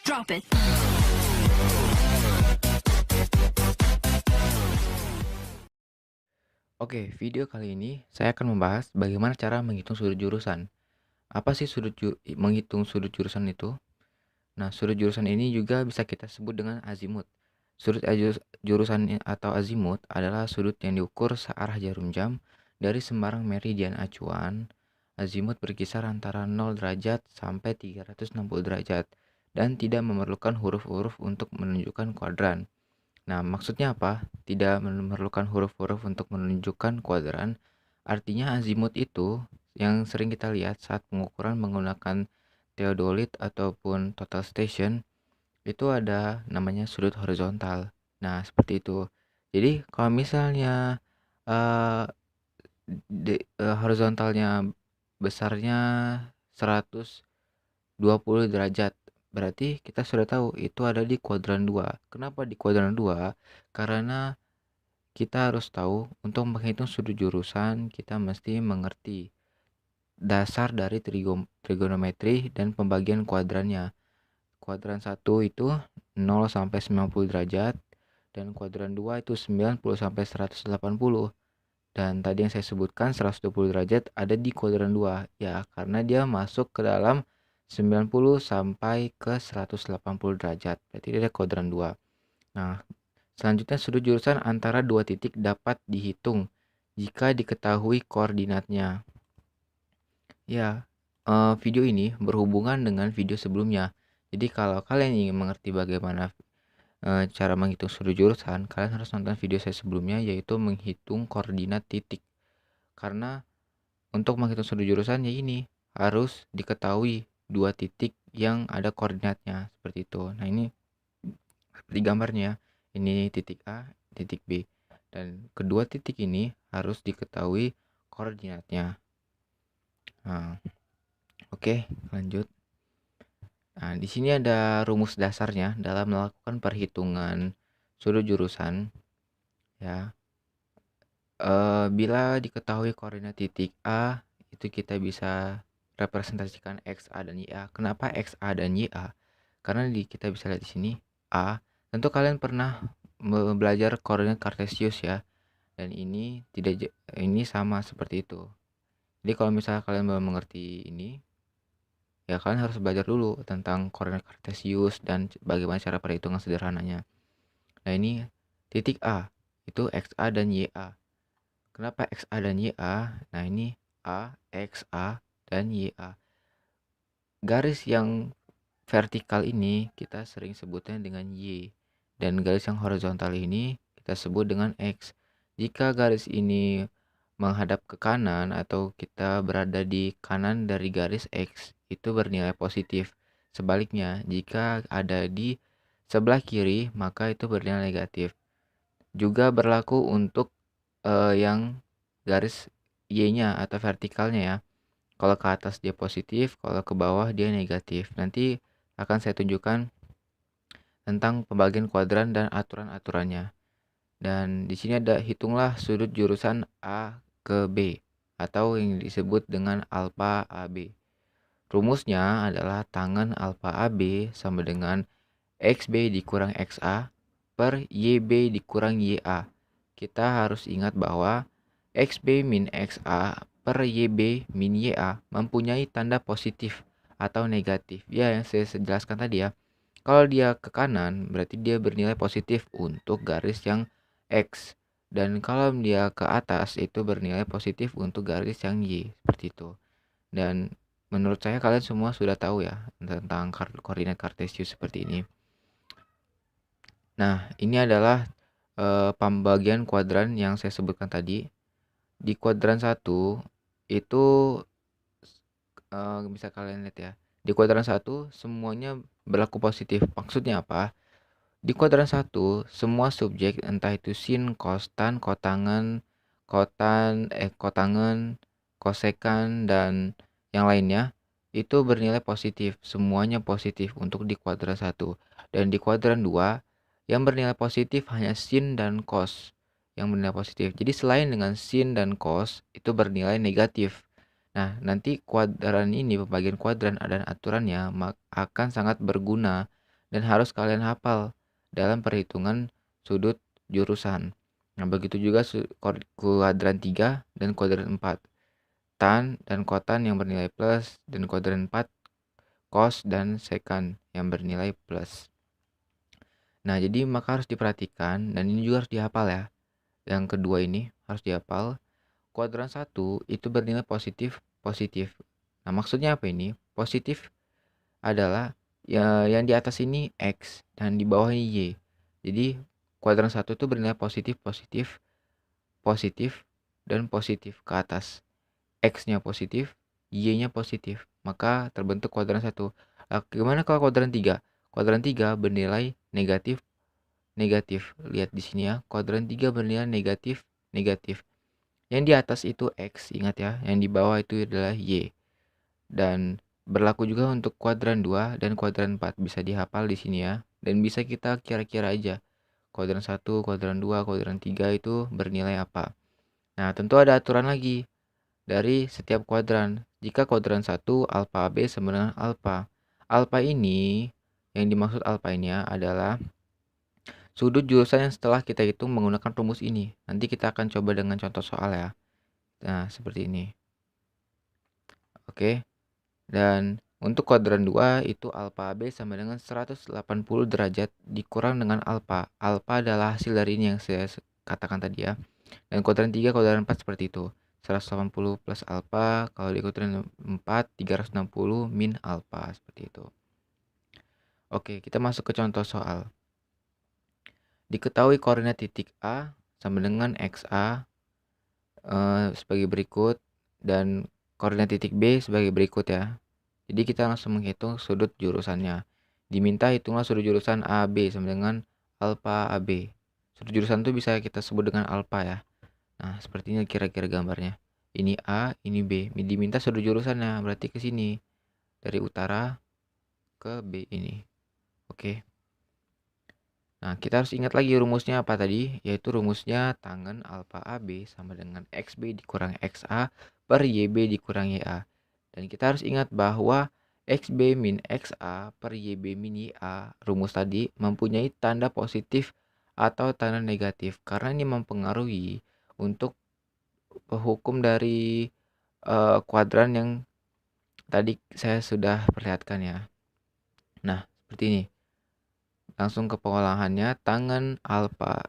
Drop it. Oke, video kali ini saya akan membahas bagaimana cara menghitung sudut jurusan. Apa sih menghitung sudut jurusan itu? Nah, sudut jurusan ini juga bisa kita sebut dengan azimut. Jurusan atau azimut adalah sudut yang diukur searah jarum jam dari sembarang meridian acuan. Azimut berkisar antara 0 derajat sampai 360 derajat dan tidak memerlukan huruf-huruf untuk menunjukkan kuadran. Nah, maksudnya apa? Tidak memerlukan huruf-huruf untuk menunjukkan kuadran. Artinya azimut itu yang sering kita lihat saat pengukuran menggunakan theodolit ataupun total station itu ada namanya sudut horizontal. Nah, seperti itu. Jadi, kalau misalnya eh, horizontalnya besarnya 120 derajat, berarti kita sudah tahu itu ada di kuadran 2. Kenapa di kuadran 2? Karena kita harus tahu untuk menghitung sudut jurusan kita mesti mengerti dasar dari trigonometri dan pembagian kuadrannya. Kuadran 1 itu 0 sampai 90 derajat dan kuadran 2 itu 90 sampai 180. Dan tadi yang saya sebutkan 120 derajat ada di kuadran 2 ya karena dia masuk ke dalam 90 sampai ke 180 derajat. Berarti dia ada kuadran 2. Nah, selanjutnya sudut jurusan antara dua titik dapat dihitung jika diketahui koordinatnya. Ya, video ini berhubungan dengan video sebelumnya. Jadi kalau kalian ingin mengerti bagaimana cara menghitung sudut jurusan, kalian harus nonton video saya sebelumnya yaitu menghitung koordinat titik. Karena untuk menghitung sudut jurusan ya ini harus diketahui dua titik yang ada koordinatnya seperti itu. Nah, ini seperti gambarnya. Ini titik A, titik B. Dan kedua titik ini harus diketahui koordinatnya. Nah, oke, lanjut. Nah, di sini ada rumus dasarnya dalam melakukan perhitungan sudut jurusan. Ya, bila diketahui koordinat titik A, itu kita bisa representasikan XA dan YA. Kenapa XA dan YA? Karena kita bisa lihat di sini A. Tentu kalian pernah belajar koordinat Kartesius ya. Dan ini ini sama seperti itu. Jadi kalau misalnya kalian belum mengerti ini, ya kalian harus belajar dulu tentang koordinat Kartesius dan bagaimana cara perhitungan sederhananya. Nah, ini titik A itu XA dan YA. Kenapa XA dan YA? Nah, ini A, XA, dan YA. Garis yang vertikal ini kita sering sebutnya dengan Y. Dan garis yang horizontal ini kita sebut dengan X. Jika garis ini menghadap ke kanan atau kita berada di kanan dari garis X, itu bernilai positif. Sebaliknya, jika ada di sebelah kiri, maka itu bernilai negatif. Juga berlaku untuk yang garis Y-nya atau vertikalnya ya. Kalau ke atas dia positif, kalau ke bawah dia negatif. Nanti akan saya tunjukkan tentang pembagian kuadran dan aturan-aturannya. Dan di sini ada hitunglah sudut jurusan A ke B atau yang disebut dengan alfa AB. Rumusnya adalah tangen alfa AB sama dengan XB dikurang XA per YB dikurang YA. Kita harus ingat bahwa XB min XA per YB min YA mempunyai tanda positif atau negatif. Ya, yang saya jelaskan tadi ya. Kalau dia ke kanan, berarti dia bernilai positif untuk garis yang X. Dan kalau dia ke atas, itu bernilai positif untuk garis yang Y. Seperti itu. Dan menurut saya kalian semua sudah tahu ya tentang koordinat Kartesius seperti ini. Nah, ini adalah pembagian kuadran yang saya sebutkan tadi. Di kuadran 1 itu bisa kalian lihat ya. Di kuadran 1 semuanya berlaku positif. Maksudnya apa? Di kuadran 1 semua subjek entah itu sin, cos, tan, kotangen, kosekan dan yang lainnya itu bernilai positif. Semuanya positif untuk di kuadran 1. Dan di kuadran 2 yang bernilai positif hanya sin dan cos yang bernilai positif. Jadi selain dengan sin dan cos itu bernilai negatif. Nah, nanti kuadran ini pembagian kuadran dan aturannya akan sangat berguna dan harus kalian hafal dalam perhitungan sudut jurusan. Nah, begitu juga kuadran 3 dan kuadran 4. Tan dan kotan yang bernilai plus, dan kuadran 4 cos dan secant yang bernilai plus. Nah, jadi maka harus diperhatikan dan ini juga harus dihafal ya. Yang kedua ini harus dihafal. Kuadran 1 itu bernilai positif. Nah, maksudnya apa ini? Positif adalah ya, yang di atas ini X dan di bawah ini Y. Jadi kuadran 1 itu bernilai positif, dan positif ke atas. X-nya positif, Y-nya positif. Maka terbentuk kuadran 1. Nah, gimana kalau kuadran 3? Kuadran 3 bernilai negatif. Lihat di sini ya. Kuadran 3 bernilai negatif. Yang di atas itu X, ingat ya. Yang di bawah itu adalah Y. Dan berlaku juga untuk kuadran 2 dan kuadran 4. Bisa dihafal di sini ya. Dan bisa kita kira-kira aja. Kuadran 1, kuadran 2, kuadran 3 itu bernilai apa. Nah, tentu ada aturan lagi dari setiap kuadran. Jika kuadran 1 alfa AB sama dengan alfa. Alfa ini, yang dimaksud alfa ini adalah sudut jurusan yang setelah kita hitung menggunakan rumus ini. Nanti kita akan coba dengan contoh soal ya. Nah, seperti ini. Oke. Dan untuk kuadran 2 itu alfa AB sama dengan 180 derajat dikurang dengan alfa. Alfa adalah hasil dari ini yang saya katakan tadi ya. Dan kuadran 3, kuadran 4 seperti itu. 180 plus alfa, kalau di kuadran 4, 360 min alfa, seperti itu. Oke, kita masuk ke contoh soal. Diketahui koordinat titik A sama dengan XA sebagai berikut, dan koordinat titik B sebagai berikut ya. Jadi kita langsung menghitung sudut jurusannya. Diminta hitunglah sudut jurusan AB sama dengan alfa AB. Sudut jurusan itu bisa kita sebut dengan alfa ya. Nah, seperti ini kira-kira gambarnya. Ini A, ini B. Diminta sudut jurusannya, berarti ke sini. Dari utara ke B ini. Oke. Nah, kita harus ingat lagi rumusnya apa tadi? Yaitu rumusnya tangen alfa AB sama dengan XB dikurang XA per YB dikurang YA. Dan kita harus ingat bahwa XB min XA per YB min YA, rumus tadi mempunyai tanda positif atau tanda negatif. Karena ini mempengaruhi untuk hukum dari kuadran yang tadi saya sudah perlihatkan ya. Nah, seperti ini. Langsung ke pengolahannya, tangen alfa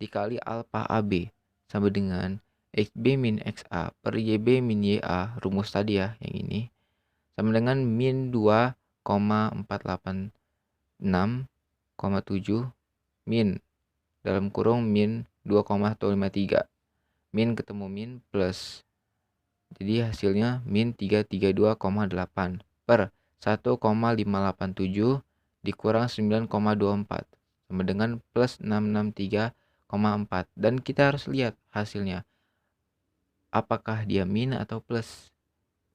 dikali alfa AB sama dengan XB min XA per YB min YA, rumus tadi ya yang ini, sama dengan min 2,486,7 min dalam kurung min 2,153, min ketemu min plus, jadi hasilnya min 332,8 per 1,587 dikurang 9,24 sama dengan plus 663,4. Dan kita harus lihat hasilnya, apakah dia min atau plus.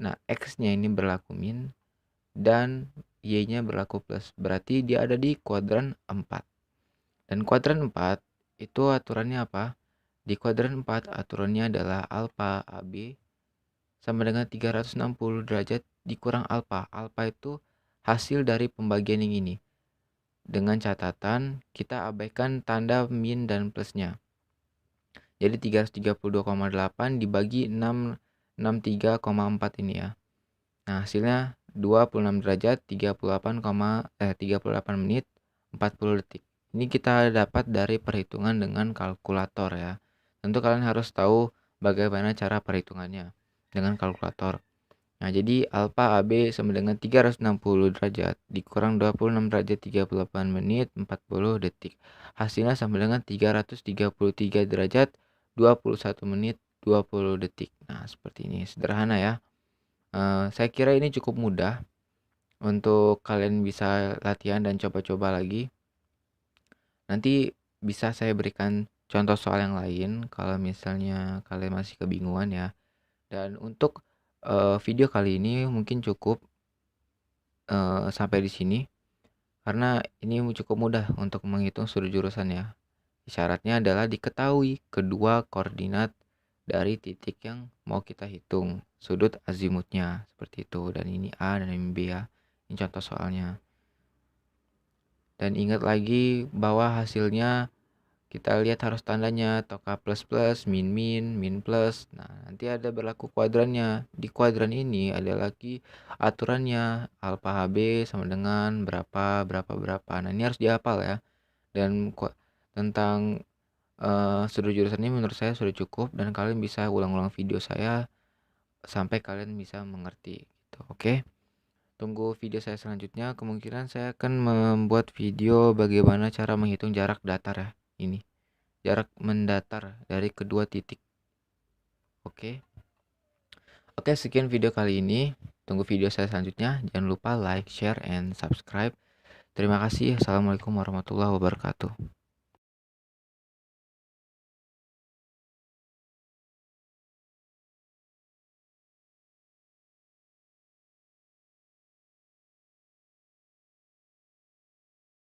Nah, X-nya ini berlaku min dan Y-nya berlaku plus. Berarti dia ada di kuadran 4. Dan kuadran 4 itu aturannya apa? Di kuadran 4 aturannya adalah alfa AB sama dengan 360 derajat dikurang alfa. Alfa itu hasil dari pembagian yang ini. Dengan catatan kita abaikan tanda min dan plusnya. Jadi 332,8 dibagi 663,4 ini ya. Nah, hasilnya 26 derajat 38 menit 40 detik. Ini kita dapat dari perhitungan dengan kalkulator ya. Tentu kalian harus tahu bagaimana cara perhitungannya dengan kalkulator. Nah, jadi alfa AB sama dengan 360 derajat dikurang 26 derajat 38 menit 40 detik. Hasilnya sama dengan 333 derajat 21 menit 20 detik. Nah, seperti ini. Sederhana ya. Saya kira ini cukup mudah untuk kalian bisa latihan dan coba-coba lagi. Nanti bisa saya berikan contoh soal yang lain kalau misalnya kalian masih kebingungan ya. Dan untuk video kali ini mungkin cukup sampai di sini, karena ini cukup mudah untuk menghitung sudut jurusan ya. Syaratnya adalah diketahui kedua koordinat dari titik yang mau kita hitung, sudut azimutnya seperti itu. Dan ini A dan ini B ya. Ini contoh soalnya. Dan ingat lagi bahwa hasilnya kita lihat harus tandanya toka plus plus, min min, min plus. Nah, nanti ada berlaku kuadrannya. Di kuadran ini ada lagi aturannya, alfa HB sama dengan berapa, berapa, berapa. Nah, ini harus dihafal ya. Dan tentang studi jurusan ini menurut saya sudah cukup, dan kalian bisa ulang-ulang video saya sampai kalian bisa mengerti gitu. Oke. Tunggu video saya selanjutnya. Kemungkinan saya akan membuat video bagaimana cara menghitung jarak datar ya. Ini jarak mendatar dari kedua titik. Oke. Oke, sekian video kali ini. Tunggu video saya selanjutnya. Jangan lupa like, share, and subscribe. Terima kasih. Assalamualaikum warahmatullahi wabarakatuh.